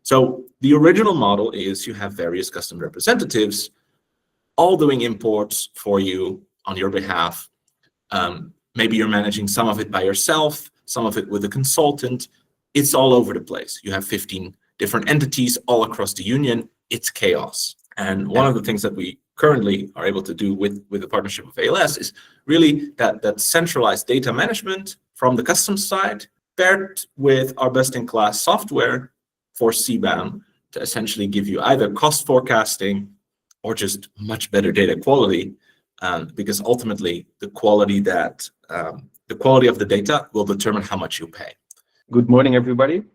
So the original model is you have various custom representatives all doing imports for you on your behalf. Maybe you're managing some of it by yourself, some of it with a consultant. It's all over the place. You have 15 different entities all across the union. It's chaos. And one of the things that we currently are able to do with the partnership with ALS is really that centralized data management from the customs side, paired with our best-in-class software for CBAM to essentially give you either cost forecasting or just much better data quality, because ultimately the quality of the data will determine how much you pay. Good morning, everybody.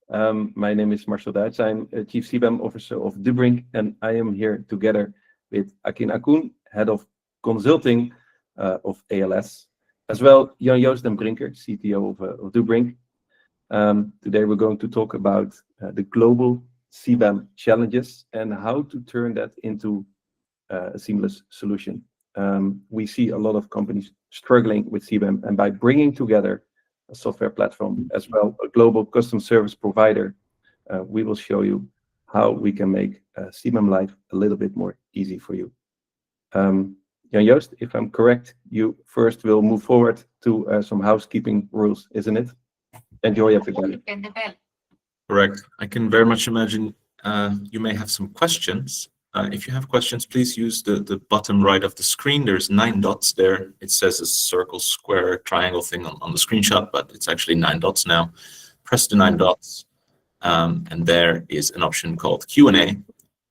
My name is Marcel Duits. I'm a Chief CBAM Officer of Dubrink, and I am here together with Akin Akun, Head of Consulting of ALS, as well Jan-Joost den Brinker, CTO of Dubrink. Today we're going to talk about the global CBAM challenges and how to turn that into a seamless solution. We see a lot of companies struggling with CBAM, and by bringing together a software platform as well, a global custom service provider, we will show you how we can make CBAM life a little bit more easy for you. Jan-Joost, if I'm correct, you first will move forward to some housekeeping rules, isn't it? Enjoy, everybody. Correct. I can very much imagine you may have some questions. If you have questions, please use the bottom right of the screen. There's 9 dots there. It says a circle, square, triangle thing on the screenshot, but it's actually 9 dots now. Press the 9 dots, and there is an option called Q&A.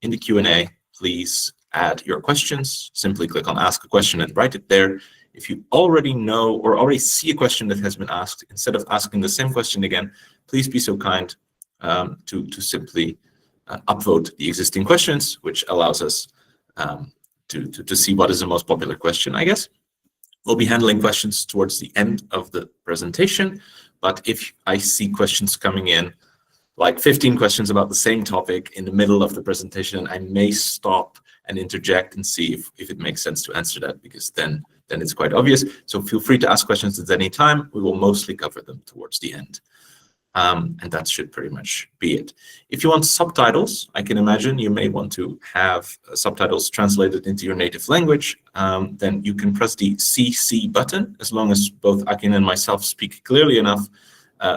In the Q&A, please add your questions. Simply click on Ask a Question and write it there. If you already know or already see a question that has been asked, instead of asking the same question again, please be so kind to simply upvote the existing questions, which allows us to see what is the most popular question, I guess. We'll be handling questions towards the end of the presentation, but if I see questions coming in, like 15 questions about the same topic in the middle of the presentation, I may stop and interject and see if it makes sense to answer that, because then it's quite obvious. So feel free to ask questions at any time. We will mostly cover them towards the end. And that should pretty much be it. If you want subtitles, I can imagine you may want to have subtitles translated into your native language. Then you can press the CC button. As long as both Akin and myself speak clearly enough,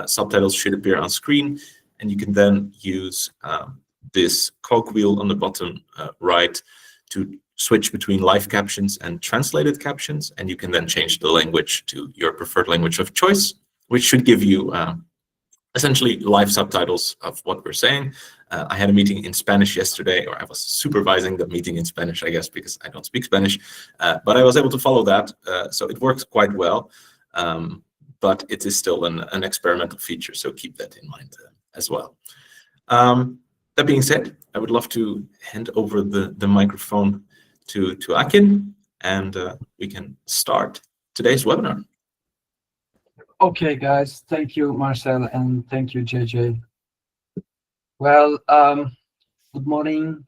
subtitles should appear on screen. And you can then use this cogwheel on the bottom right to switch between live captions and translated captions. And you can then change the language to your preferred language of choice, which should give you essentially live subtitles of what we're saying. I had a meeting in Spanish yesterday, or I was supervising the meeting in Spanish, I guess, because I don't speak Spanish, but I was able to follow that. So it works quite well, but it is still an experimental feature, so keep that in mind as well. That being said, I would love to hand over the microphone to Akin, and we can start today's webinar. Okay, guys, thank you, Marcel, and thank you, JJ. Well, good morning,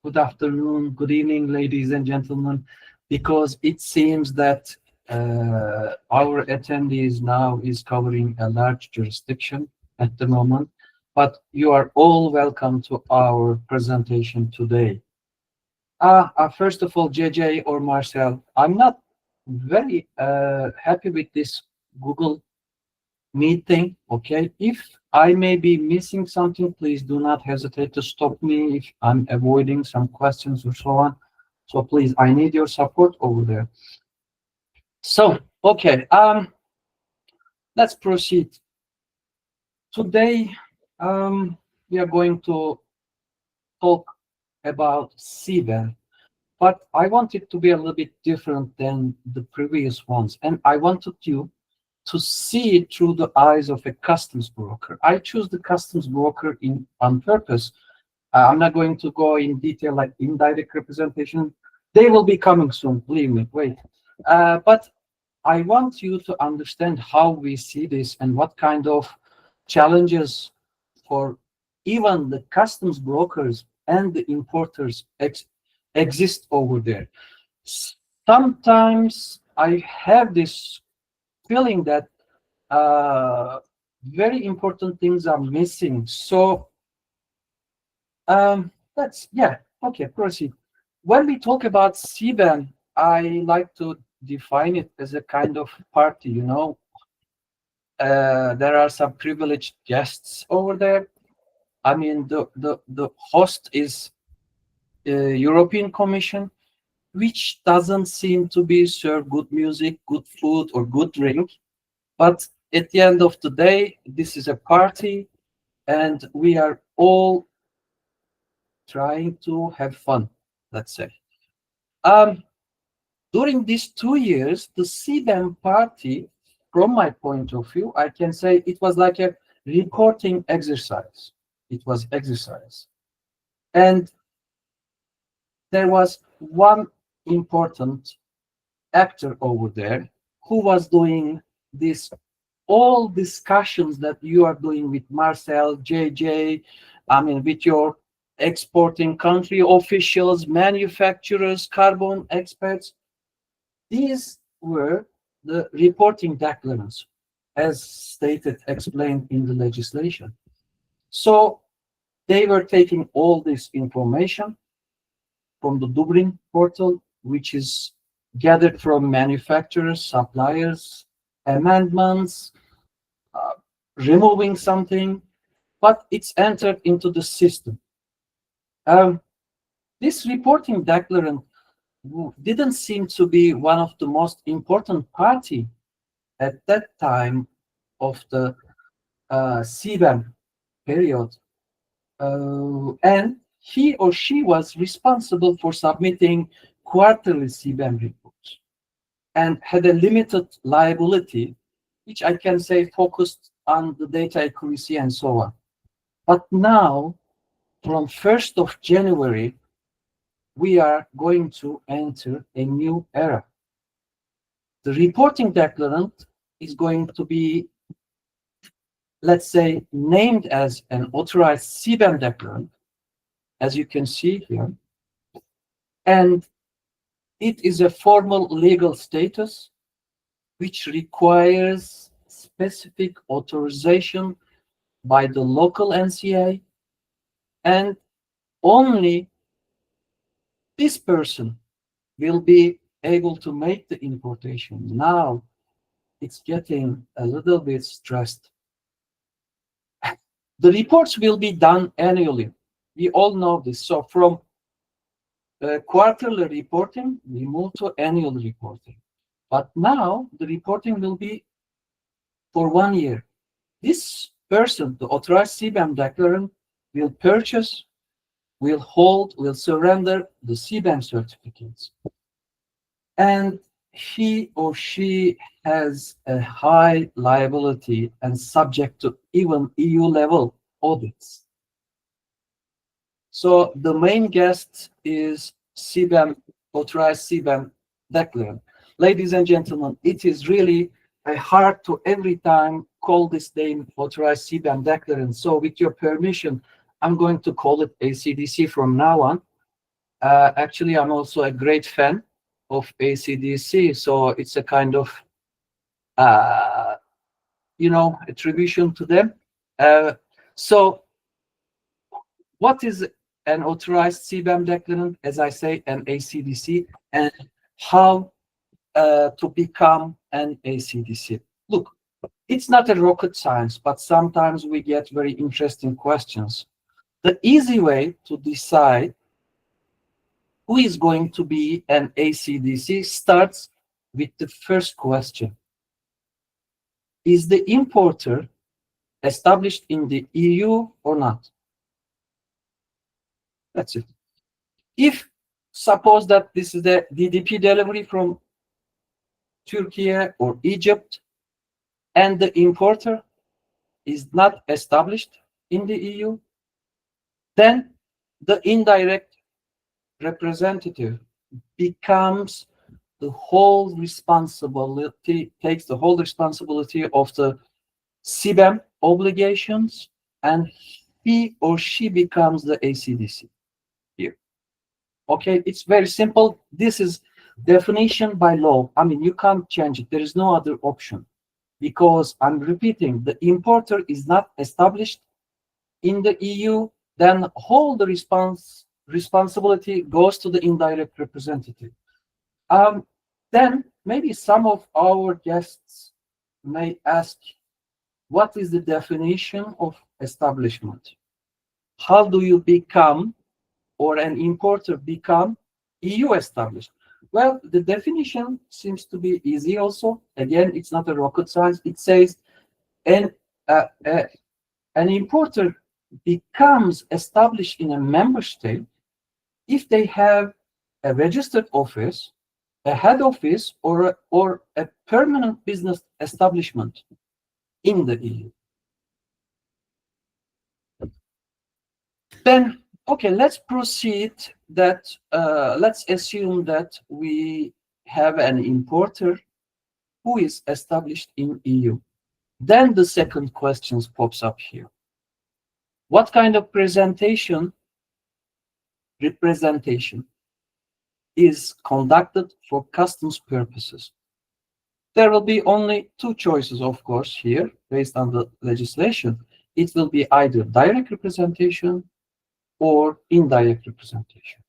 good afternoon, good evening, ladies and gentlemen, because it seems that our attendees now is covering a large jurisdiction at the moment, but you are all welcome to our presentation today. First of all, JJ or Marcel, I'm not very happy with this Google Meet thing, okay? If I may be missing something, please do not hesitate to stop me if I'm avoiding some questions or so on. So please, I need your support over there. So, okay, let's proceed. Today, we are going to talk about CBAM, but I want it to be a little bit different than the previous ones, and I wanted you to see it through the eyes of a customs broker. I choose the customs broker on purpose. I'm not going to go in detail like indirect representation. They will be coming soon, believe me, wait. But I want you to understand how we see this and what kind of challenges for even the customs brokers and the importers exist over there. Sometimes I have this feeling that very important things are missing. So Okay, proceed. When we talk about CBAM, I like to define it as a kind of party, you know. There are some privileged guests over there. I mean, the host is European Commission, which doesn't seem to be serve good music, good food, or good drink. But at the end of the day, this is a party, and we are all trying to have fun, let's say. Um, During these 2 years, the CBAM party, from my point of view, I can say it was like a reporting exercise. It was exercise. And there was one important actor over there who was doing this all discussions that you are doing with Marcel, JJ, I mean, with your exporting country officials, manufacturers, carbon experts. These were the reporting declarants, as stated, explained in the legislation. So they were taking all this information from the Dubrink portal, which is gathered from manufacturers, suppliers, amendments, uh, removing something, but it's entered into the system. This reporting declarant didn't seem to be one of the most important party at that time of the CBAM period. And he or she was responsible for submitting quarterly CBAM reports and had a limited liability, which I can say focused on the data accuracy and so on. But now, from 1st of January, we are going to enter a new era. The reporting declarant is going to be, let's say, named as an authorized CBAM declarant, as you can see here. And it is a formal legal status which requires specific authorization by the local NCA, and only this person will be able to make the importation. Now it's getting a little bit stressed. The reports will be done annually. We all know this. So from quarterly reporting, we move to annual reporting. But now the reporting will be for 1 year. This person, the authorized CBAM declarant, will purchase, will hold, will surrender the CBAM certificates. And he or she has a high liability and subject to even EU level audits. So the main guest is CBAM, authorized CBAM declarant. Ladies and gentlemen, it is really hard to every time call this name authorized CBAM declarant. So with your permission, I'm going to call it ACDc from now on. Actually, I'm also a great fan of ACDc, so it's a kind of, attribution to them. So what is an authorized CBAM declarant? As I say, an ACDC, and how to become an ACDC. Look, it's not a rocket science, but sometimes we get very interesting questions. The easy way to decide who is going to be an ACDC starts with the first question. Is the importer established in the EU or not? That's it. If suppose that this is the DDP delivery from Turkey or Egypt, and the importer is not established in the EU, then the indirect representative becomes the whole responsibility, takes the whole responsibility of the CBAM obligations, and he or she becomes the ACDC here. Okay, it's very simple. This is definition by law. I mean, you can't change it. There is no other option, because I'm repeating, the importer is not established in the EU, then all the responsibility goes to the indirect representative. Then maybe some of our guests may ask, what is the definition of establishment? How do you become, or an importer become, EU established? Well, the definition seems to be easy also. Again, it's not a rocket science. It says an importer becomes established in a member state if they have a registered office, a head office, or a permanent business establishment in the EU. Then, okay, let's proceed that, let's assume that we have an importer who is established in EU. Then the second question pops up here. What kind of representation is conducted for customs purposes? There will be only two choices, of course, here, based on the legislation. It will be either direct representation or indirect representation.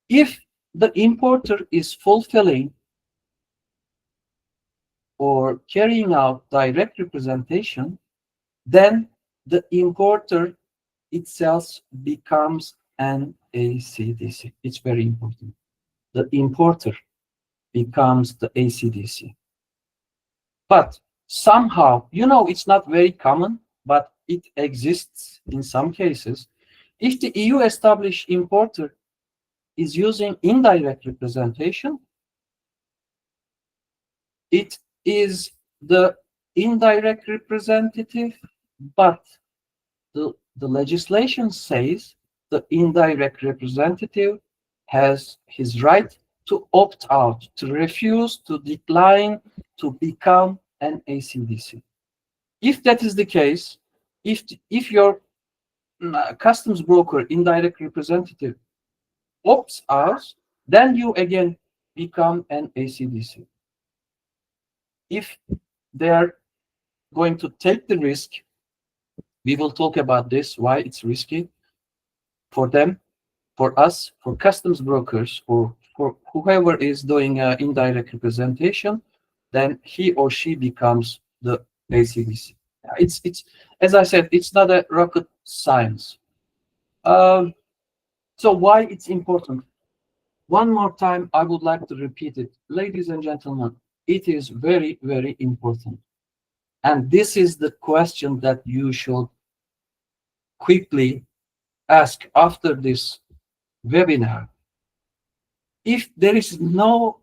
If the importer is fulfilling or carrying out direct representation, then the importer itself becomes an ACDc. It's very important. The importer becomes the ACDc. But somehow, it's not very common, but it exists in some cases. If the EU established importer is using indirect representation, it is the indirect representative, but the legislation says the indirect representative has his right to opt out, to refuse, to decline, to become an ACDc. If that is the case, if your customs broker indirect representative opts out, then you again become an ACDc. If they are going to take the risk, we will talk about this, why it's risky for them, for us, for customs brokers, or for whoever is doing indirect representation, then he or she becomes the ACDc. It's as I said, it's not a rocket science. So why it's important? One more time, I would like to repeat it. Ladies and gentlemen, it is very, very important. And this is the question that you should quickly ask after this webinar. If there is no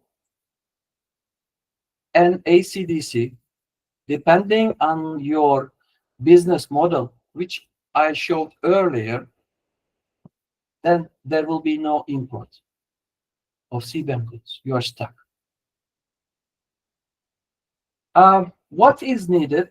an ACDC, depending on your business model, which I showed earlier, then there will be no import of CBAM goods. You are stuck. What is needed?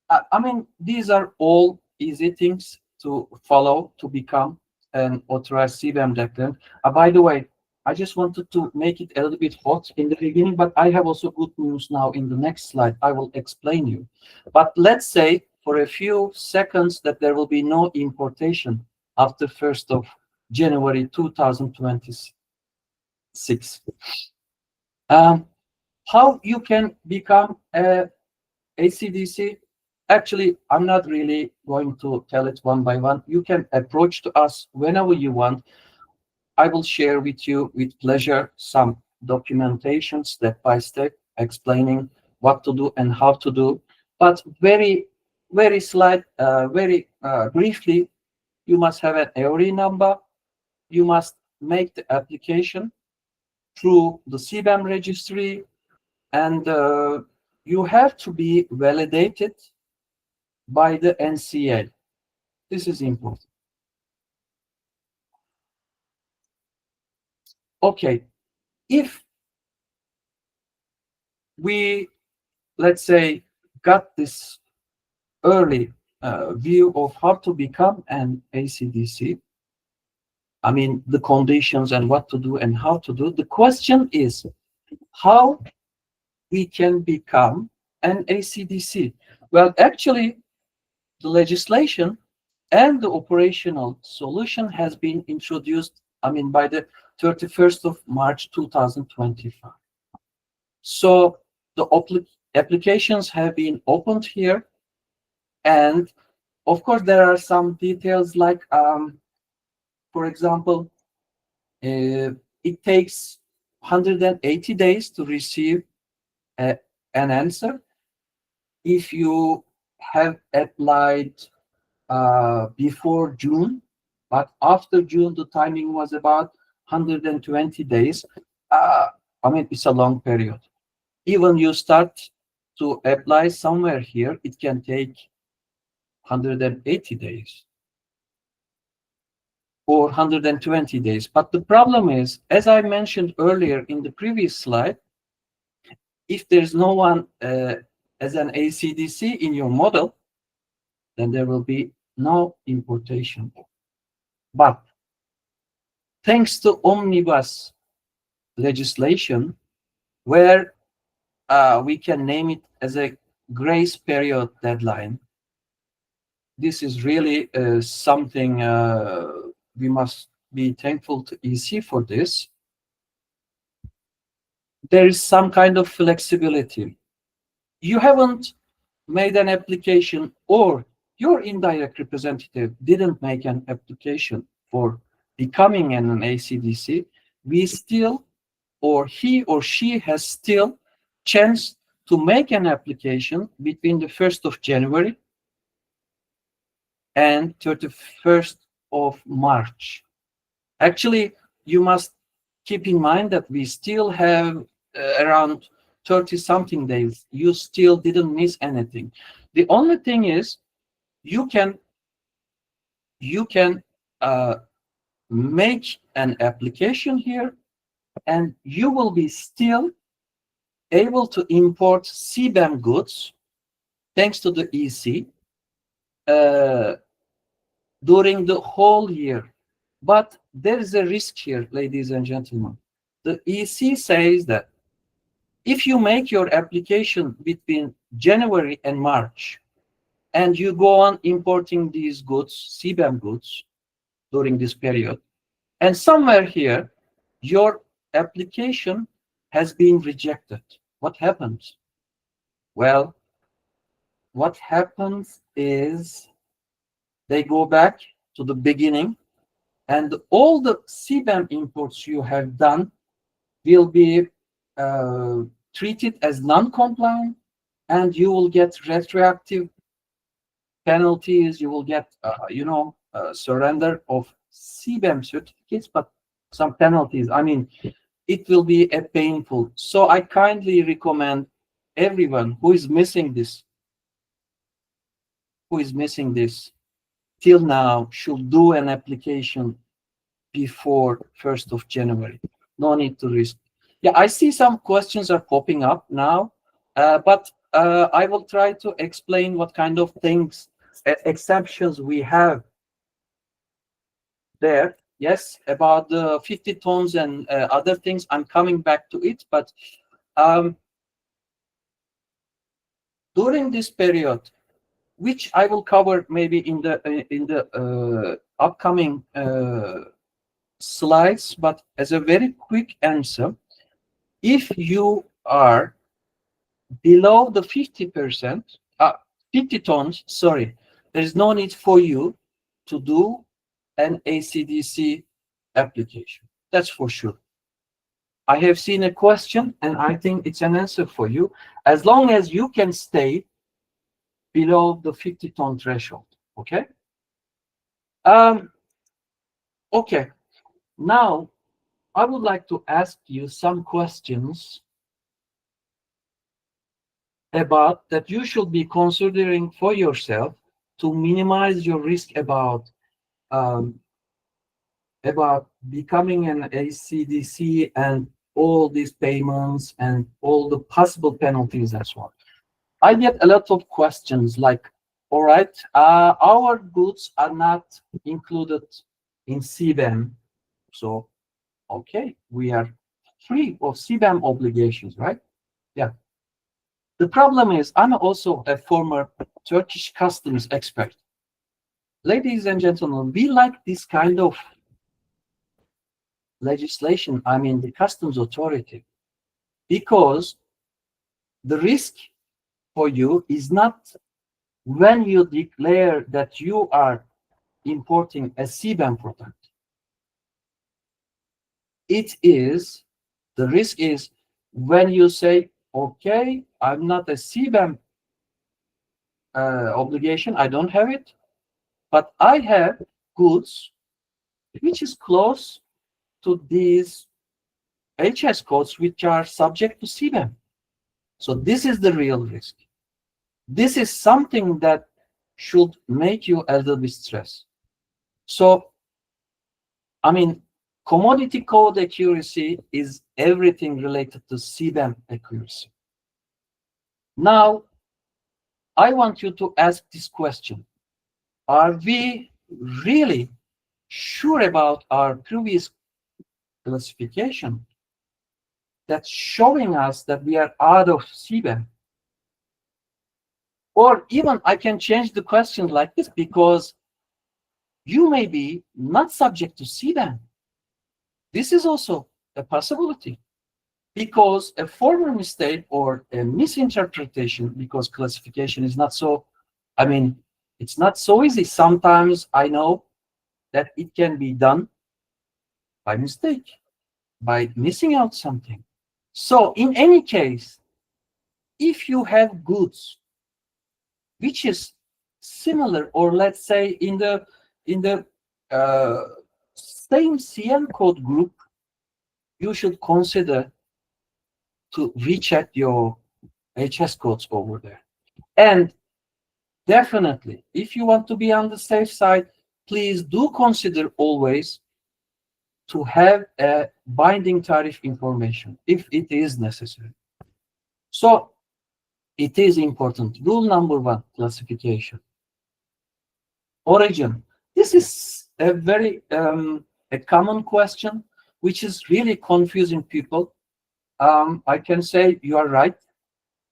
I mean, these are all easy things to follow to become an authorized CBAM declarant. By the way, I just wanted to make it a little bit hot in the beginning, but I have also good news now. In the next slide, I will explain you. But let's say for a few seconds that there will be no importation after 1st of January 2026. How you can become a ACDC? Actually, I'm not really going to tell it one by one. You can approach to us whenever you want. I will share with you with pleasure some documentation step by step explaining what to do and how to do. But very, very slight, briefly, you must have an AORI number. You must make the application through the CBAM registry, and you have to be validated by the NCA. This is important. Okay, if we, let's say, got this early view of how to become an ACDC, I mean, the conditions and what to do and how to do, the question is how we can become an ACDC. Well, actually, the legislation and the operational solution has been introduced, by the 31st of March 2025. So the applications have been opened here, and of course there are some details like, for example, it takes 180 days to receive an answer. If you have applied before June, but after June the timing was about 120 days. It's a long period. Even you start to apply somewhere here, it can take 180 days or 120 days. But the problem is, as I mentioned earlier in the previous slide, if there's no one as an ACDc in your model, then there will be no importation. But thanks to omnibus legislation, where we can name it as a grace period deadline, this is really something we must be thankful to EC for this. There is some kind of flexibility. You haven't made an application, or your indirect representative didn't make an application for becoming an ACDc, we still, or he or she has still chance to make an application between the 1st of January and 31st of March. Actually, you must keep in mind that we still have around 30-something days. You still didn't miss anything. The only thing is, you can make an application here, and you will be still able to import CBAM goods thanks to the EC during the whole year. But there is a risk here, ladies and gentlemen. The EC says that if you make your application between January and March, and you go on importing these goods, CBAM goods, during this period, and somewhere here, your application has been rejected, what happens? Well, what happens is they go back to the beginning, and all the CBAM imports you have done will be treated as non-compliant, and you will get retroactive penalties. You will get, surrender of CBAM certificates, but some penalties. It will be a painful. So I kindly recommend everyone who is missing this till now should do an application before 1st of January. No need to risk. Yeah, I see some questions are popping up now, but I will try to explain what kind of things, exceptions we have there. Yes, about the 50 tons and other things, I'm coming back to it, but during this period, which I will cover maybe in the upcoming slides, but as a very quick answer, if you are below the 50%, 50 tons, sorry, there is no need for you to do an ACDc application. That's for sure. I have seen a question, and I think it's an answer for you. As long as you can stay below the 50-ton threshold, okay? Okay, now I would like to ask you some questions about that you should be considering for yourself to minimize your risk about becoming an ACDc and all these payments and all the possible penalties as well. I get a lot of questions like, all right, our goods are not included in CBAM, so okay, we are free of CBAM obligations, right? Yeah. The problem is, I'm also a former Turkish customs expert. ladies and gentlemen, we like this kind of legislation, I mean the customs authority, because the risk for you is not when you declare that you are importing a CBAM product. It is, the risk is when you say, okay, I'm not a CBAM obligation, I don't have it, but I have goods which is close to these HS codes which are subject to CBAM. So this is the real risk. This is something that should make you a little bit stressed. So, I mean, commodity code accuracy is everything related to CBAM accuracy. Now, I want you to ask this question. Are we really sure about our previous classification that's showing us that we are out of CBAM? Or even I can change the question like this, because you may be not subject to CBAM. This is also a possibility, because a formal mistake or a misinterpretation, because classification is not so, I mean, it's not so easy. Sometimes I know that it can be done by mistake, by missing out something. So in any case, if you have goods which is similar, or let's say in the same CM code group, you should consider to recheck your HS codes over there. And definitely, if you want to be on the safe side, please do consider always to have a binding tariff information if it is necessary. So it is important. Rule number 1, classification. Origin. This is a very a common question, which is really confusing people. I can say you are right,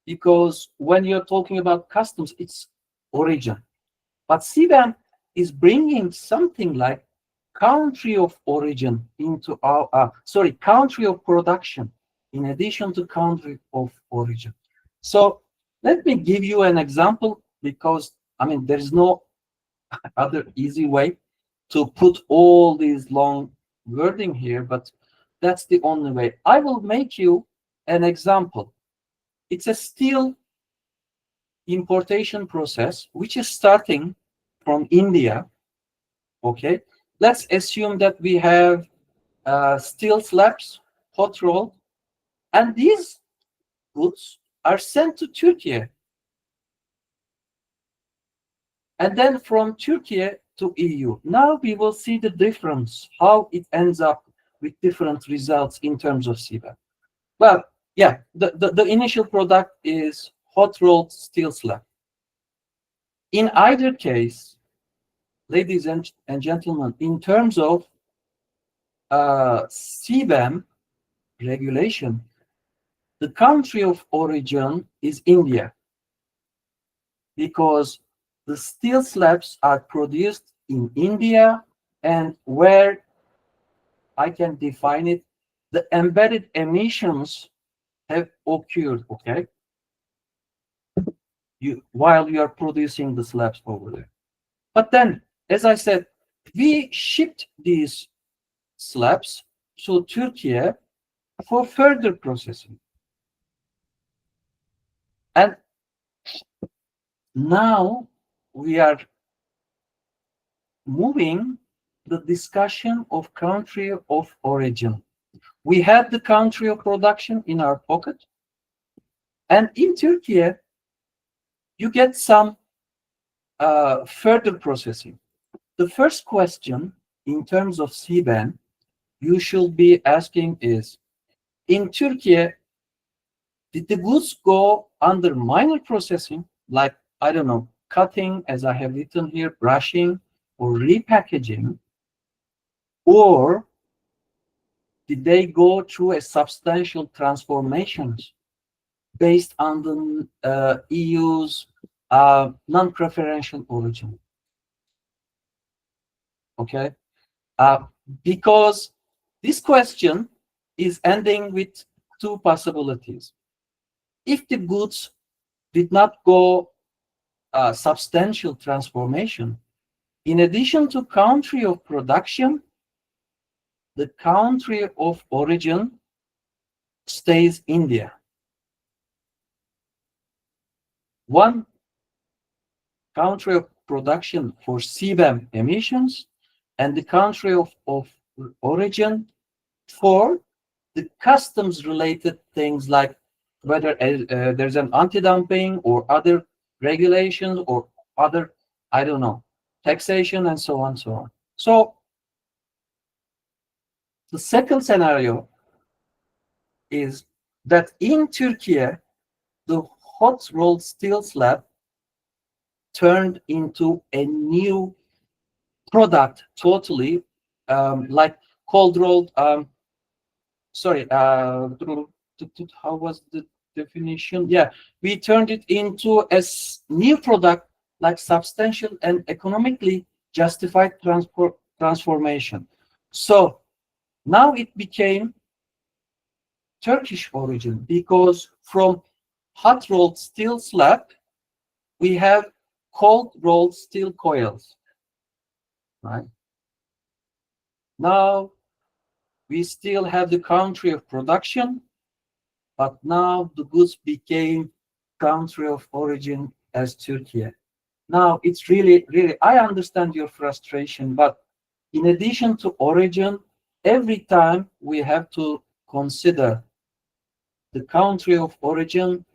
because when you're talking about customs, it's origin. But CBAM is bringing something like country of origin into our, country of production, in addition to country of origin. So let me give you an example, because, I mean, there is no other easy way to put all these long wording here, but that's the only way. I will make you an example. It's a steel importation process, which is starting from India. Okay, let's assume that we have steel slabs, hot rolled, and these goods are sent to Turkey. And then from Turkey to EU. Now we will see the difference, how it ends up with different results in terms of CBAM. Well, yeah, the initial product is hot rolled steel slab. In either case, ladies and gentlemen, in terms of CBAM regulation, the country of origin is India, because the steel slabs are produced in India, and where I can define it, the embedded emissions have occurred, okay? While you are producing the slabs over there. But then, as I said, we shipped these slabs to Turkey for further processing. And now we are moving the discussion of country of origin. We had the country of production in our pocket, and in Turkey, you get some further processing. The first question in terms of CBAM you should be asking is, in Turkey, did the goods go under minor processing, like, I don't know, cutting, as I have written here, brushing, or repackaging, or did they go through a substantial transformations based on the EU's non-preferential origin? okay? Because this question is ending with two possibilities. If the goods did not go substantial transformation, in addition to country of production, the country of origin stays India. One country of production for CBAM emissions and the country of origin for the customs related things like whether there's an anti-dumping or other regulations or other, I don't know, taxation and so on, so on. So the second scenario is that in Turkey, the hot rolled steel slab turned into a new product totally, like cold rolled, sorry, how was the definition? Yeah, we turned it into a new product, like substantial and economically justified transformation. So now it became Turkish origin because from hot rolled steel slab, we have cold rolled steel coils, right? Now we still have the country of production, but now the goods became country of origin as Turkey. Now it's really, I understand your frustration, but in addition to origin, every time we have to consider the country of origin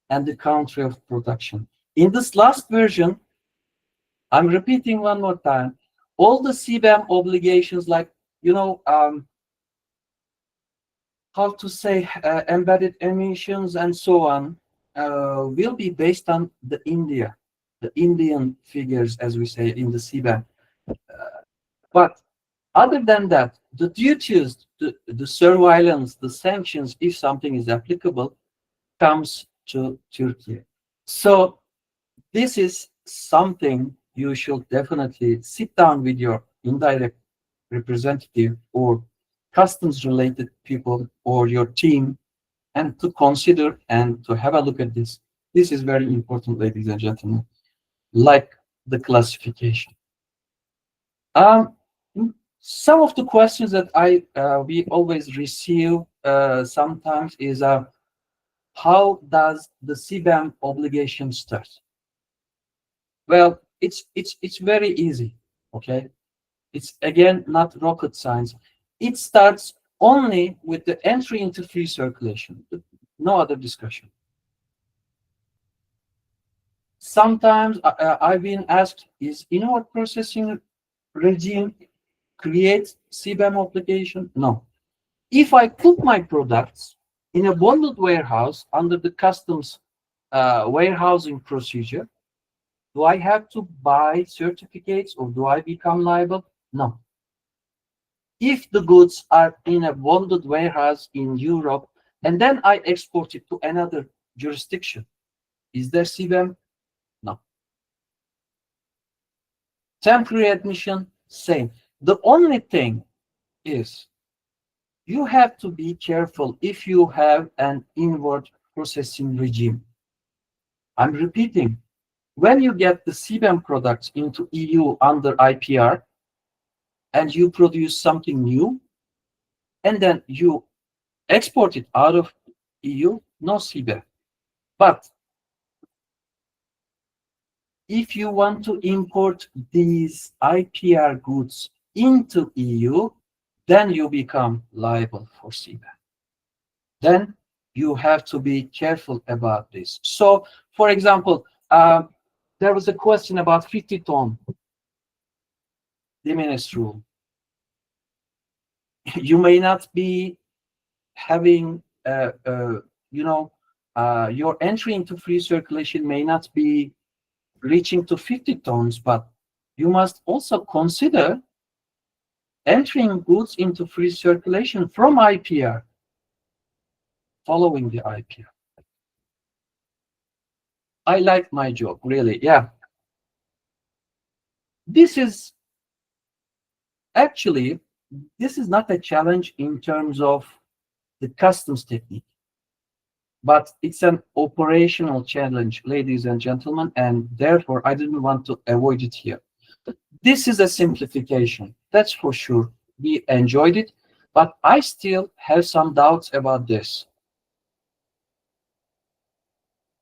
and the country of production. In this last version, I'm repeating one more time, all the CBAM obligations, like, how to say, embedded emissions and so on, will be based on the Indian figures, as we say in the CBAM. But other than that, the duties, the surveillance, the sanctions, if something is applicable, comes to Turkey. So this is something you should definitely sit down with your indirect representative or customs related people or your team and to consider and to have a look at this. This is very important, ladies and gentlemen, like the classification. Some of the questions that we always receive sometimes is how does the CBAM obligation start? Well, it's very easy, okay? It's again not rocket science. It starts only with the entry into free circulation, no other discussion. Sometimes I've been asked, is inward processing regime creates CBAM obligation? No. If I put my products in a bonded warehouse under the customs warehousing procedure, do I have to buy certificates or do I become liable? No. If the goods are in a bonded warehouse in Europe and then I export it to another jurisdiction, is there CBAM? No. Temporary admission, same. The only thing is you have to be careful if you have an inward processing regime. I'm repeating, when you get the CBAM products into EU under IPR and you produce something new and then you export it out of EU, no CBAM. But if you want to import these IPR goods into EU, then you become liable for CBAM. Then you have to be careful about this. So, for example, there was a question about 50-ton de minimis rule. You may not be having, your entry into free circulation may not be reaching to 50 tons, but you must also consider entering goods into free circulation from IPR, following the IPR. I like my job, really, yeah. This is Actually, this is not a challenge in terms of the customs technique, but it's an operational challenge, ladies and gentlemen, and therefore I didn't want to avoid it here. This is a simplification, that's for sure. We enjoyed it, but I still have some doubts about this.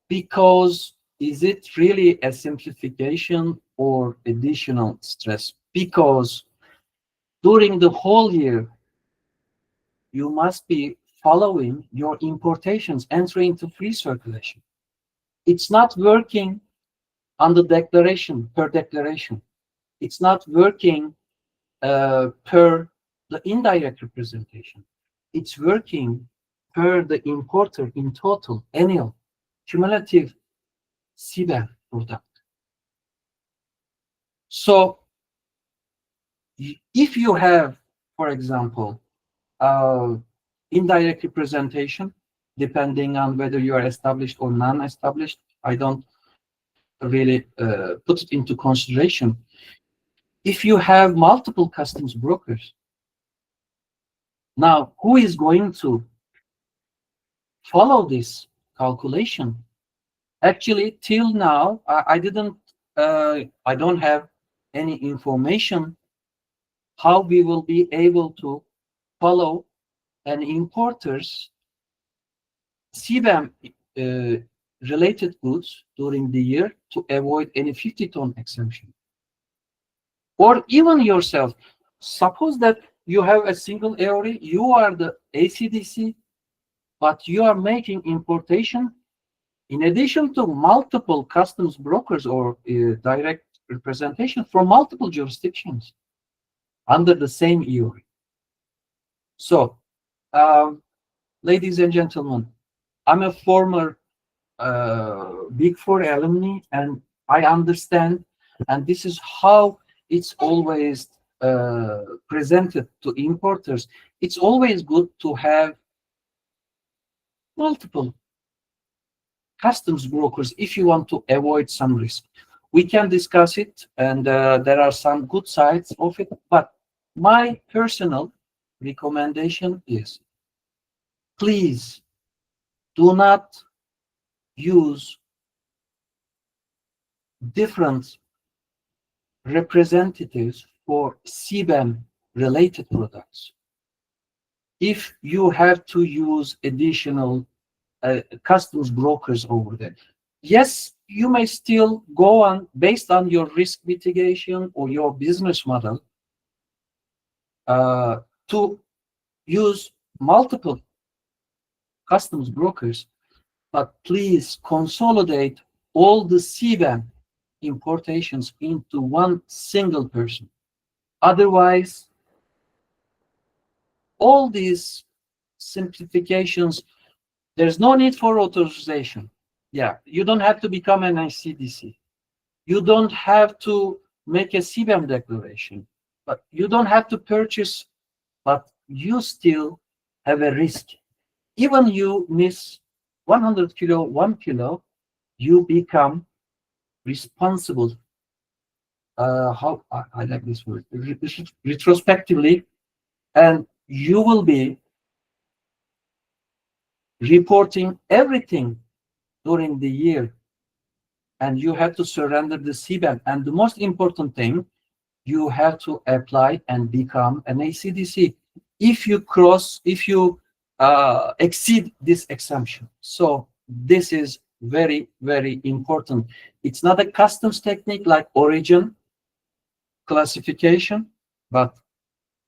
Because is it really a simplification or additional stress? Because during the whole year, you must be following your importations entering into free circulation. It's not working on the declaration, per declaration. It's not working per the indirect representation. It's working per the importer in total, annual, cumulative CBAM product. So if you have, for example, indirect representation, depending on whether you are established or non-established, I don't really put it into consideration. If you have multiple customs brokers, now who is going to follow this calculation? Actually, till now, I don't have any information how we will be able to follow an importer's CBAM related goods during the year to avoid any 50-ton exemption. Or even yourself, suppose that you have a single AORI, you are the ACDc, but you are making importation in addition to multiple customs brokers or direct representation from multiple jurisdictions under the same AORI. So, ladies and gentlemen, I'm a former Big Four alumni, and I understand, and this is how it's always presented to importers. It's always good to have multiple customs brokers if you want to avoid some risk. We can discuss it, and there are some good sides of it, but my personal recommendation is, please do not use different representatives for CBAM related products. If you have to use additional customs brokers over there, yes, you may still go on based on your risk mitigation or your business model to use multiple customs brokers, but please consolidate all the CBAM importations into one single person. Otherwise, all these simplifications, there's no need for authorization. Yeah, you don't have to become an ACDc. You don't have to make a CBAM declaration, but you don't have to purchase, but you still have a risk. Even you miss 100 kilo, 1 kilo, you become responsible. How I like this word, retrospectively, and you will be reporting everything during the year, and you have to surrender the CBAM. And the most important thing, you have to apply and become an ACDc if you exceed this exemption. So this is very, very important. It's not a customs technique like origin classification, but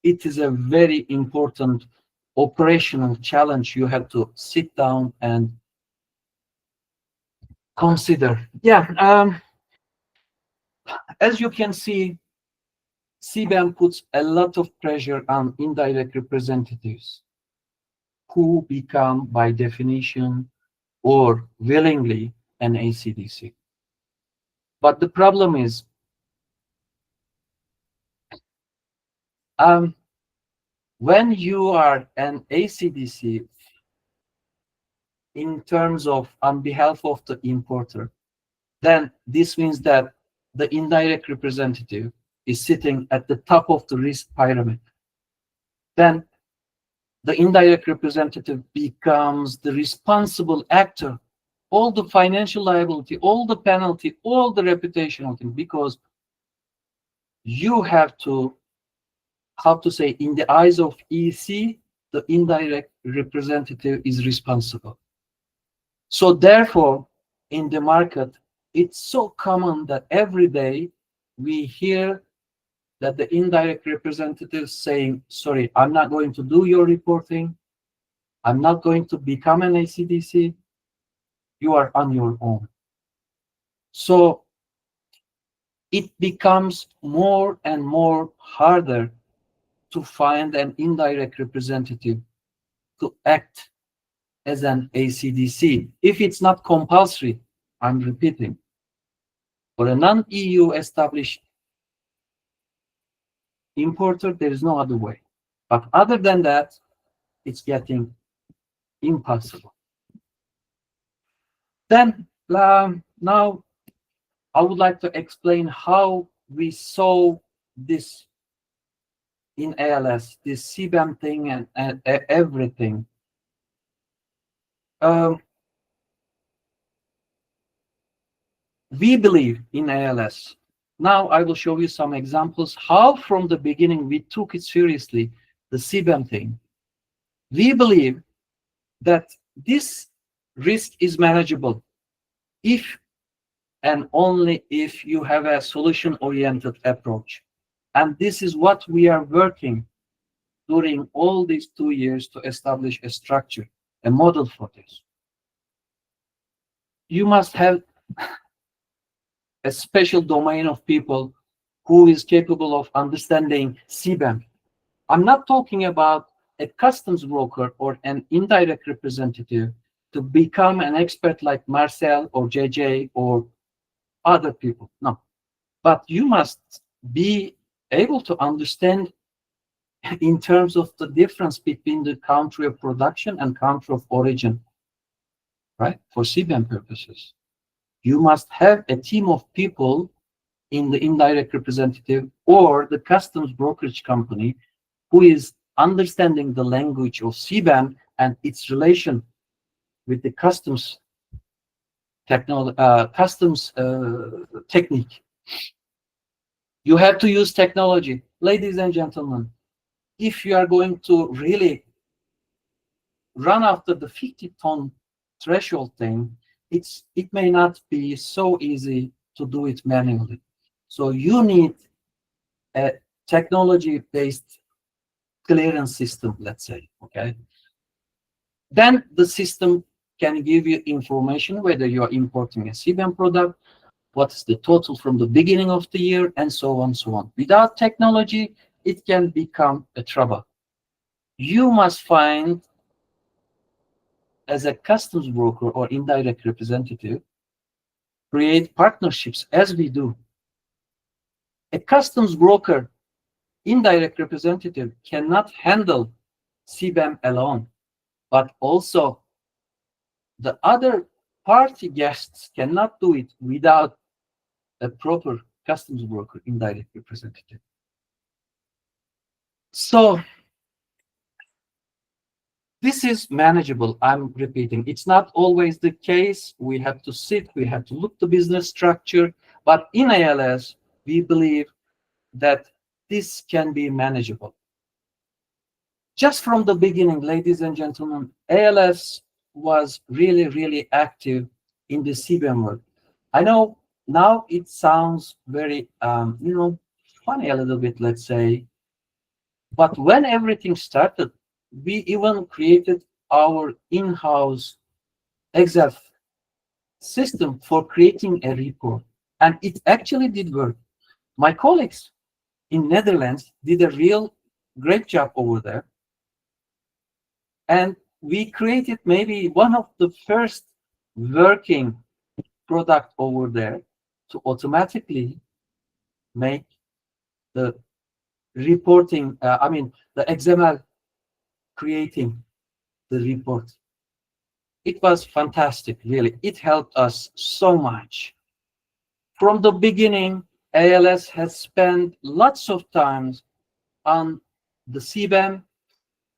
it is a very important operational challenge you have to sit down and consider. Yeah, as you can see, CBAM puts a lot of pressure on indirect representatives who become, by definition or willingly, an ACDc. But the problem is, when you are an ACDc in terms of on behalf of the importer, then this means that the indirect representative is sitting at the top of the risk pyramid. Then the indirect representative becomes the responsible actor. All the financial liability, all the penalty, all the reputational thing, because you have to, how to say, in the eyes of EC, the indirect representative is responsible. So therefore, in the market, it's so common that every day we hear that the indirect representative saying, sorry, I'm not going to do your reporting. I'm not going to become an ACDc. You are on your own. So it becomes more and more harder to find an indirect representative to act as an ACDC. If it's not compulsory, I'm repeating, for a non-EU established importer, there is no other way. But other than that, it's getting impossible. Then now I would like to explain how we saw this in ALS, this CBAM thing and everything. We believe in ALS. Now I will show you some examples how from the beginning we took it seriously, the CBAM thing. We believe that this risk is manageable if and only if you have a solution-oriented approach. And this is what we are working during all these 2 years to establish a structure, a model for this. You must have a special domain of people who is capable of understanding CBAM. I'm not talking about a customs broker or an indirect representative to become an expert like Marcel or JJ or other people. No. But you must be able to understand in terms of the difference between the country of production and country of origin, right? For CBAM purposes. You must have a team of people in the indirect representative or the customs brokerage company who is understanding the language of CBAM and its relation with the customs technique. You have to use technology. Ladies and gentlemen, if you are going to really run after the 50-ton threshold thing, it may not be so easy to do it manually. So you need a technology-based clearance system, let's say, okay? Then the system can give you information whether you are importing a CBAM product, what is the total from the beginning of the year, and so on, so on. Without technology, it can become a trouble. You must find, as a customs broker or indirect representative, create partnerships as we do. A customs broker, indirect representative cannot handle CBAM alone, but also the other party guests cannot do it without a proper customs broker, indirect representative. So this is manageable. I'm repeating. It's not always the case. We have to sit, we have to look the business structure, but in ALS, we believe that this can be manageable. Just from the beginning, ladies and gentlemen, ALS was really, really active in the CBAM world. I know now it sounds very, funny a little bit, let's say, but when everything started, we even created our in-house Excel system for creating a report, and it actually did work. My colleagues in Netherlands did a real great job over there, and we created maybe one of the first working product over there to automatically make the reporting, the XML creating the report. It was fantastic, really. It helped us so much. From the beginning, ALS has spent lots of time on the CBAM,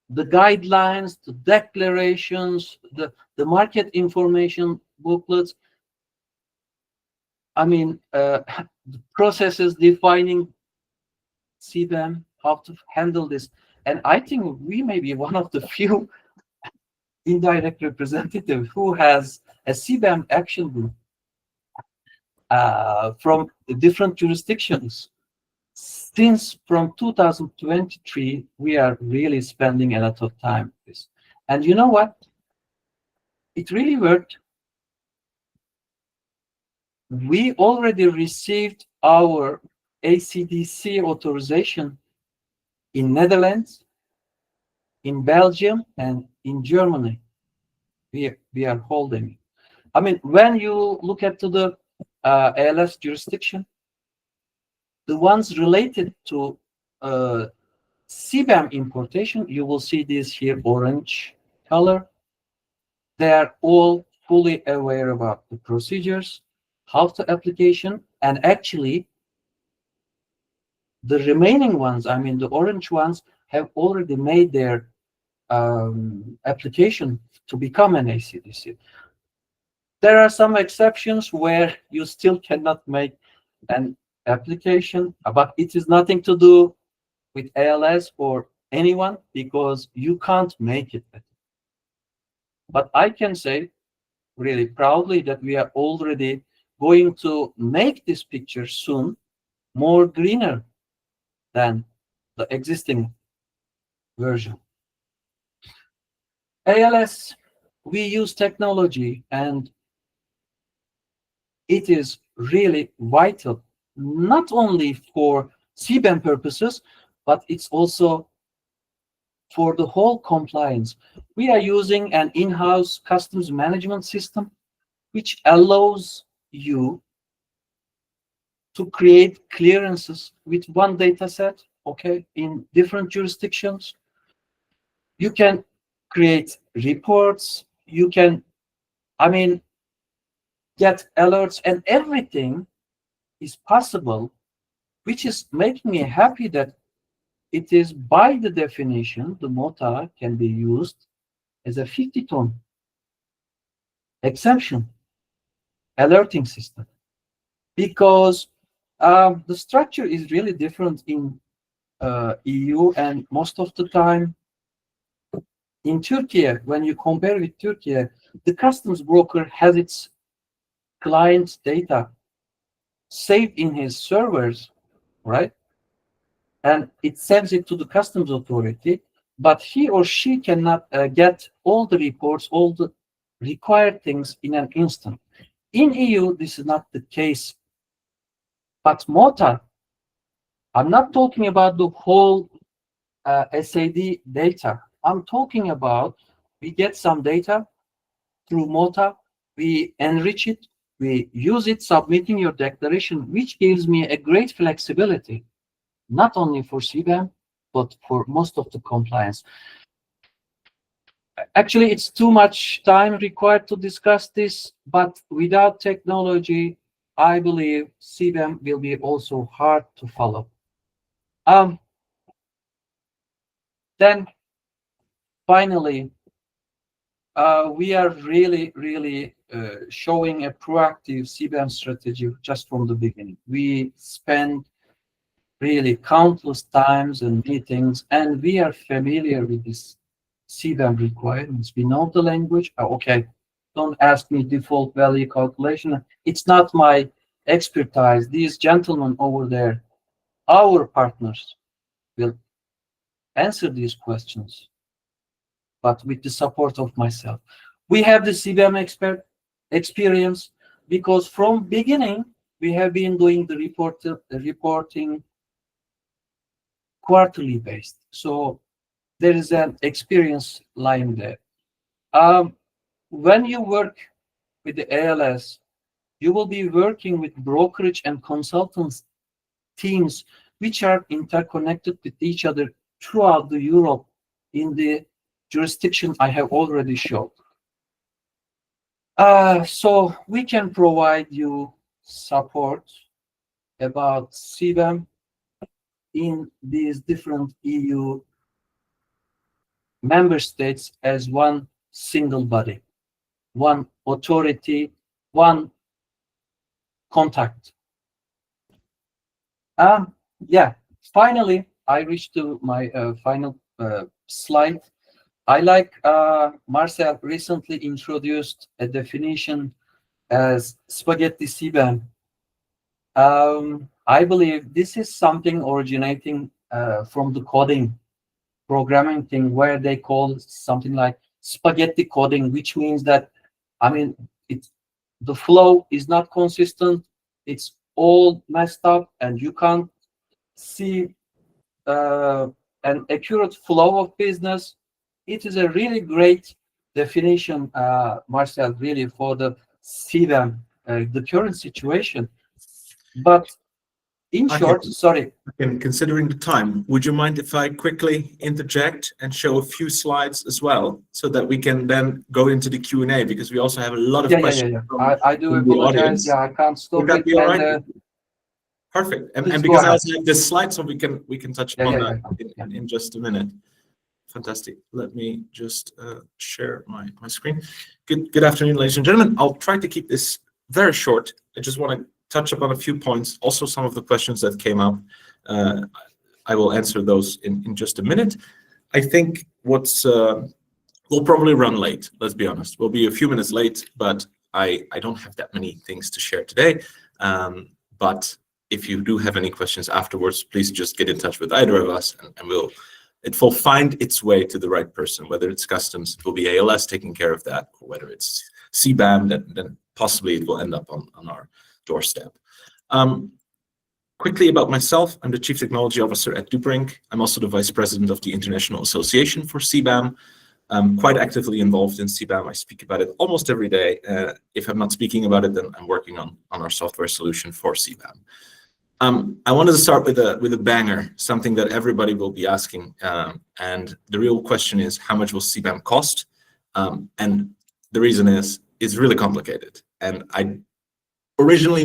the guidelines, the declarations, the market information booklets. I mean, the processes defining CBAM, how to handle this. And I think we may be one of the few indirect representatives who has a CBAM action group from different jurisdictions. Since from 2023, we are really spending a lot of time with this. And you know what? It really worked. We already received our ACDc authorization in Netherlands, in Belgium, and in Germany. We are holding. I mean, when you look at the ALS jurisdiction, the ones related to CBAM importation, you will see this here orange color. They are all fully aware about the procedures, how the application, and actually the remaining ones, I mean the orange ones, have already made their application to become an ACDc. There are some exceptions where you still cannot make an application, but it is nothing to do with ALS or anyone because you can't make it. But I can say really proudly that we are already going to make this picture soon more greener than the existing version. ALS, we use technology and it is really vital, not only for CBAM purposes, but it's also for the whole compliance. We are using an in-house customs management system, which allows you to create clearances with one data set, okay, in different jurisdictions. You can create reports, you can, I mean, get alerts, and everything is possible, which is making me happy that it is by the definition, the MOTA can be used as a 50-ton exemption alerting system because the structure is really different in EU, and most of the time in Turkey, when you compare with Turkey, the customs broker has its client's data saved in his servers, right? And it sends it to the customs authority, but he or she cannot get all the reports, all the required things in an instant. In EU, this is not the case. But MOTA, I'm not talking about the whole SAD data. I'm talking about we get some data through MOTA, we enrich it, we use it, submitting your declaration, which gives me a great flexibility, not only for CBAM, but for most of the compliance. Actually, it's too much time required to discuss this, but without technology, I believe CBAM will be also hard to follow. Then finally, we are really showing a proactive CBAM strategy just from the beginning. We spend really countless times and meetings, and we are familiar with this CBAM requirements. We know the language. Okay, don't ask me default value calculation. It's not my expertise. These gentlemen over there, our partners, will answer these questions, but with the support of myself. We have the CBAM expert experience because from beginning, we have been doing the reporting quarterly based. So there is an experience lying there. When you work with the ALS, you will be working with brokerage and consultants teams, which are interconnected with each other throughout the Europe in the jurisdiction I have already showed. So we can provide you support about CBAM in these different EU member states as one single body, one authority, one contact. Yeah, finally, I reached to my final slide. I like Marcel recently introduced a definition as spaghetti CBAM. I believe this is something originating from the coding programming thing, where they call something like spaghetti coding, which means that, I mean, the flow is not consistent, it's all messed up, and you can't see an accurate flow of business. It is a really great definition, Marcel, really, for the CBAM, the current situation. But in short, sorry. And considering the time, would you mind if I quickly interject and show a few slides as well, so that we can then go into the Q&A, because we also have a lot of questions. I do from the apologize. audience. Yeah, I can't stop Would that it. be all And, right? Perfect. And please because go I ahead. also have this slide, so we can touch upon that Yeah. in just a minute. Fantastic. Let me just share my screen. Good afternoon, ladies and gentlemen. I'll try to keep this very short. I just want to touch upon a few points. Also, some of the questions that came up, I will answer those in just a minute. I think we'll probably run late, let's be honest. We'll be a few minutes late, but I don't have that many things to share today. But if you do have any questions afterwards, please just get in touch with either of us, and it will find its way to the right person. Whether it's customs, it will be ALS taking care of that, or whether it's CBAM, then possibly it will end up on our doorstep. Quickly about myself, I'm the Chief Technology Officer at Dubrink. I'm also the Vice President of the International Association for CBAM. I'm quite actively involved in CBAM. I speak about it almost every day. If I'm not speaking about it, then I'm working on our software solution for CBAM. I wanted to start with a banger, something that everybody will be asking. And the real question is, how much will CBAM cost? And the reason is, it's really complicated. And I originally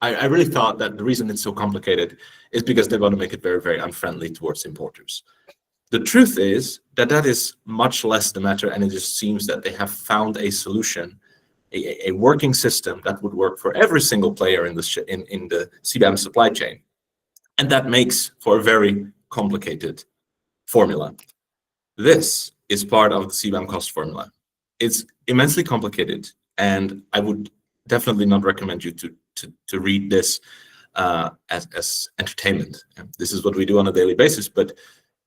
I really thought that the reason it's so complicated is because they want to make it very, very unfriendly towards importers. The truth is that is much less the matter, and it just seems that they have found a solution, a working system that would work for every single player in the CBAM supply chain. And that makes for a very complicated formula. This is part of the CBAM cost formula. It's immensely complicated, and I would definitely not recommend you to read this as entertainment. This is what we do on a daily basis, but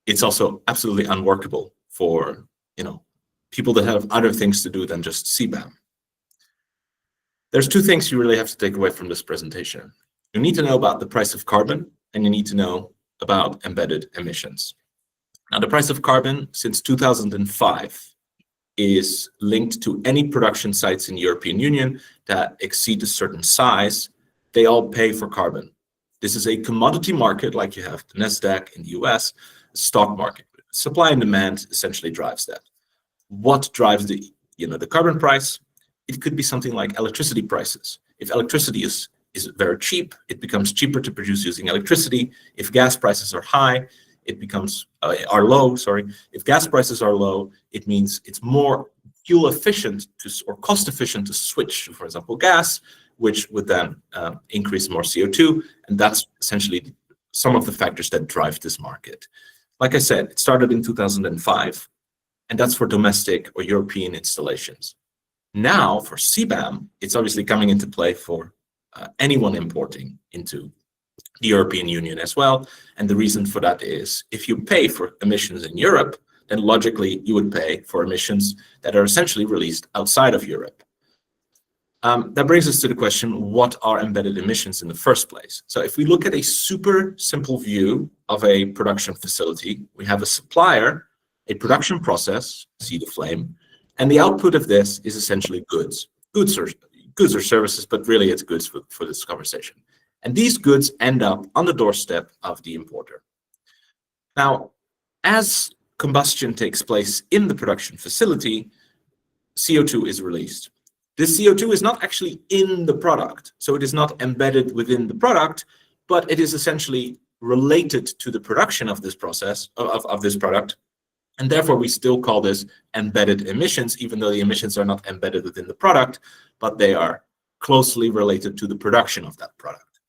it's also absolutely unworkable for people that have other things to do than just CBAM. There's two things you really have to take away from this presentation. You need to know about the price of carbon, and you need to know about embedded emissions. Now, the price of carbon since 2005 is linked to any production sites in the European Union that exceed a certain size. They all pay for carbon. This is a commodity market, like you have the NASDAQ in the US, stock market. Supply and demand essentially drives that. What drives the carbon price? It could be something like electricity prices. If electricity is very cheap, it becomes cheaper to produce using electricity. If gas prices are high, are low. If gas prices are low, it means it's more fuel efficient or cost efficient to switch to, for example, gas, which would then increase more CO2. And that's essentially some of the factors that drive this market. Like I said, it started in 2005, and that's for domestic or European installations. Now, for CBAM, it's obviously coming into play for anyone importing into the European Union as well. And the reason for that is, if you pay for emissions in Europe, then logically you would pay for emissions that are essentially released outside of Europe. That brings us to the question, what are embedded emissions in the first place? So if we look at a super simple view of a production facility, we have a supplier, a production process, see the flame, and the output of this is essentially goods. Goods or services, but really it's goods for this conversation. And these goods end up on the doorstep of the importer. Now, as combustion takes place in the production facility, CO2 is released. This CO2 is not actually in the product. So it is not embedded within the product, but it is essentially related to the production of this process, of this product. And therefore, we still call this embedded emissions, even though the emissions are not embedded within the product, but they are closely related to the production of that product.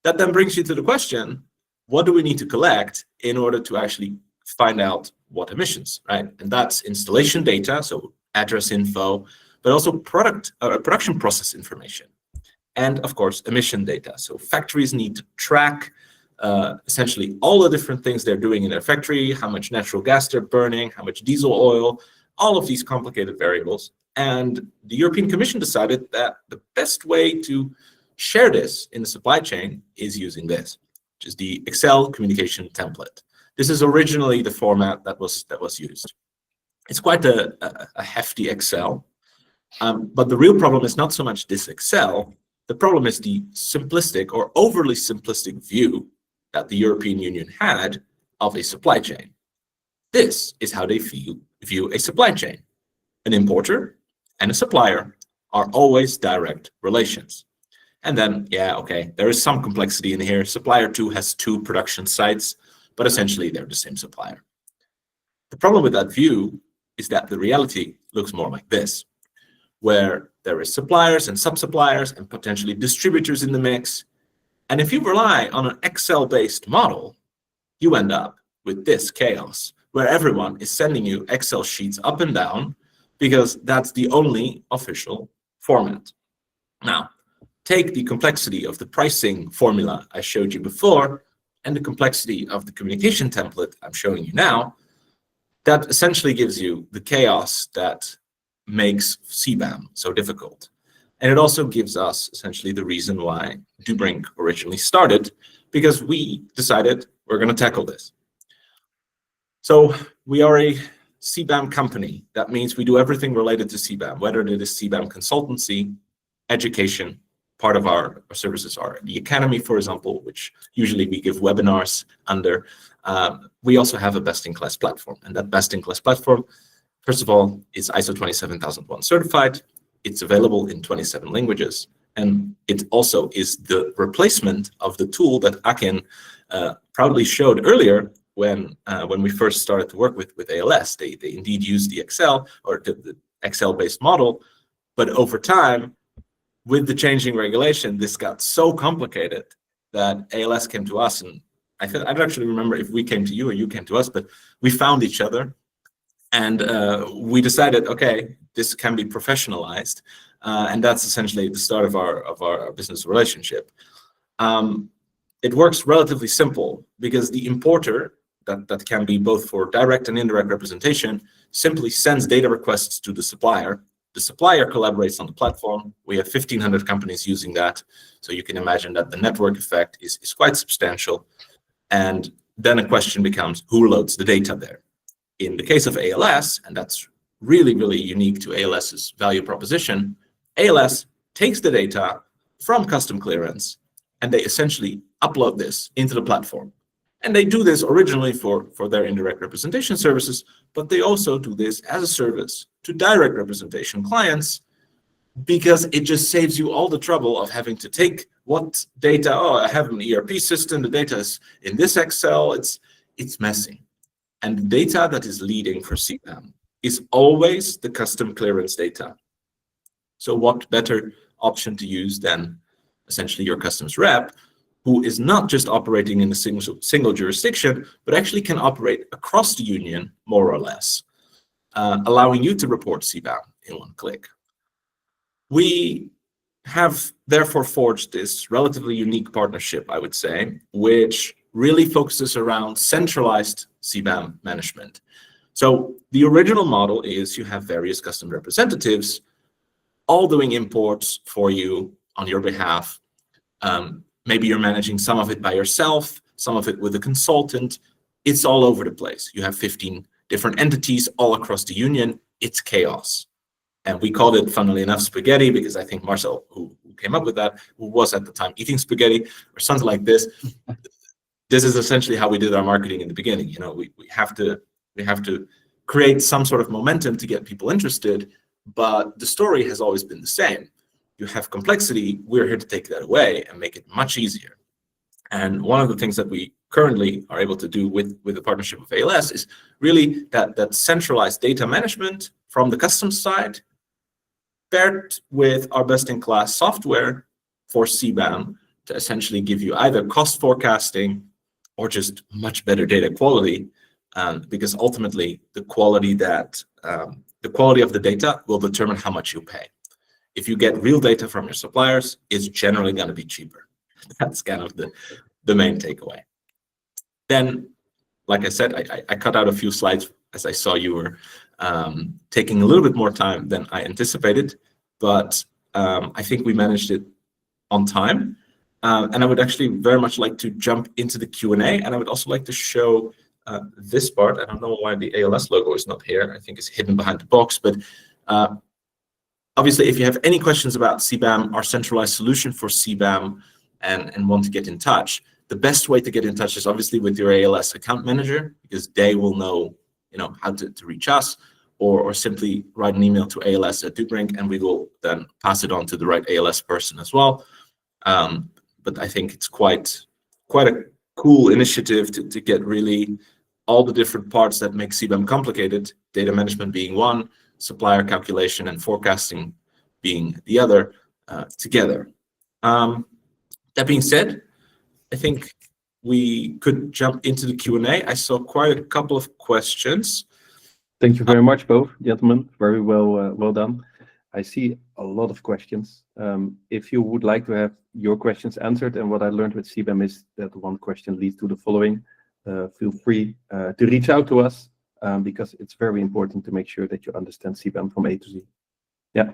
That then brings you to the question, what do we need to collect in order to actually find out what emissions, right? And that's installation data, so address info, but also production process information. And of course, emission data. So factories need to track essentially all the different things they're doing in their factory, how much natural gas they're burning, how much diesel oil, all of these complicated variables. And the European Commission decided that the best way to share this in the supply chain is using this, which is the Excel communication template. This is originally the format that was used. It's quite a hefty Excel, but the real problem is not so much this Excel. The problem is the simplistic or overly simplistic view that the European Union had of a supply chain. This is how they view a supply chain. An importer and a supplier are always direct relations. And then, yeah, okay, there is some complexity in here. Supplier 2 has 2 production sites, but essentially they're the same supplier. The problem with that view is that the reality looks more like this, where there is suppliers and sub-suppliers and potentially distributors in the mix. And if you rely on an Excel-based model, you end up with this chaos, where everyone is sending you Excel sheets up and down because that's the only official format. Now, take the complexity of the pricing formula I showed you before and the complexity of the communication template I'm showing you now. That essentially gives you the chaos that makes CBAM so difficult. And it also gives us essentially the reason why Dubrink originally started, because we decided we're going to tackle this. So we are a CBAM company. That means we do everything related to CBAM, whether it is CBAM consultancy, education. Part of our services are the Academy, for example, which usually we give webinars under. We also have a best-in-class platform. And that best-in-class platform, first of all, is ISO 27001 certified. It's available in 27 languages. And it also is the replacement of the tool that Akin proudly showed earlier when we first started to work with ALS. They indeed used the Excel or the Excel-based model. But over time, with the changing regulation, this got so complicated that ALS came to us. And I don't actually remember if we came to you or you came to us, but we found each other. And we decided, okay, this can be professionalized. And that's essentially the start of our business relationship. It works relatively simple because the importer, that can be both for direct and indirect representation, simply sends data requests to the supplier. The supplier collaborates on the platform. We have 1,500 companies using that. So you can imagine that the network effect is quite substantial. And then a question becomes, who loads the data there? In the case of ALS, and that's really, really unique to ALS's value proposition, ALS takes the data from custom clearance, and they essentially upload this into the platform. And they do this originally for their indirect representation services, but they also do this as a service to direct representation clients, because it just saves you all the trouble of having to take what data, oh, I have an ERP system, the data is in this Excel, it's messy. And the data that is leading for CBAM is always the custom clearance data. So what better option to use than essentially your customs rep, who is not just operating in a single jurisdiction, but actually can operate across the union, more or less, allowing you to report CBAM in one click. We have therefore forged this relatively unique partnership, I would say, which really focuses around centralized CBAM management. So the original model is you have various custom representatives all doing imports for you on your behalf. Maybe you're managing some of it by yourself, some of it with a consultant. It's all over the place. You have 15 different entities all across the union. It's chaos. And we called it, funnily enough, spaghetti, because I think Marcel, who came up with that, who was at the time eating spaghetti or something like this, this is essentially how we did our marketing in the beginning. You know, we have to create some sort of momentum to get people interested. but the story has always been the same. You have complexity, we're here to take that away and make it much easier. And one of the things that we currently are able to do with the partnership of ALS is really that centralized data management from the customs side, paired with our best-in-class software for CBAM to essentially give you either cost forecasting or just much better data quality, because ultimately the quality of the data will determine how much you pay. If you get real data from your suppliers, it's generally going to be cheaper. That's kind of the main takeaway. Then, like I said, I cut out a few slides as I saw you were taking a little bit more time than I anticipated, but I think we managed it on time. And I would actually very much like to jump into the Q&A, and I would also like to show this part. I don't know why the ALS logo is not here. I think it's hidden behind the box, but obviously, if you have any questions about CBAM, our centralized solution for CBAM, and want to get in touch, the best way to get in touch is obviously with your ALS account manager, because they will know, how to reach us, or simply write an email to ALS@Dubrink, and we will then pass it on to the right ALS person as well. But I think it's quite a cool initiative to get really all the different parts that make CBAM complicated, data management being one, supplier calculation and forecasting being the other, together. That being said, I think we could jump into the Q&A. I saw quite a couple of questions. Thank you very much, both gentlemen. Very well done. I see a lot of questions. If you would like to have your questions answered, and what I learned with CBAM is that one question leads to the following, feel free to reach out to us, because it's very important to make sure that you understand CBAM from A to Z. Yeah,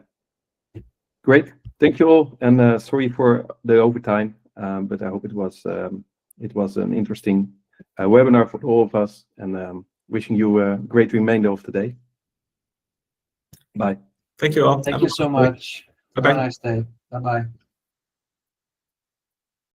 great. Thank you all, and sorry for the overtime, but I hope it was an interesting webinar for all of us, and wishing you a great remainder of the day. Bye. Thank you all. Thank you so much. Bye-bye. Have a nice day. Bye-bye.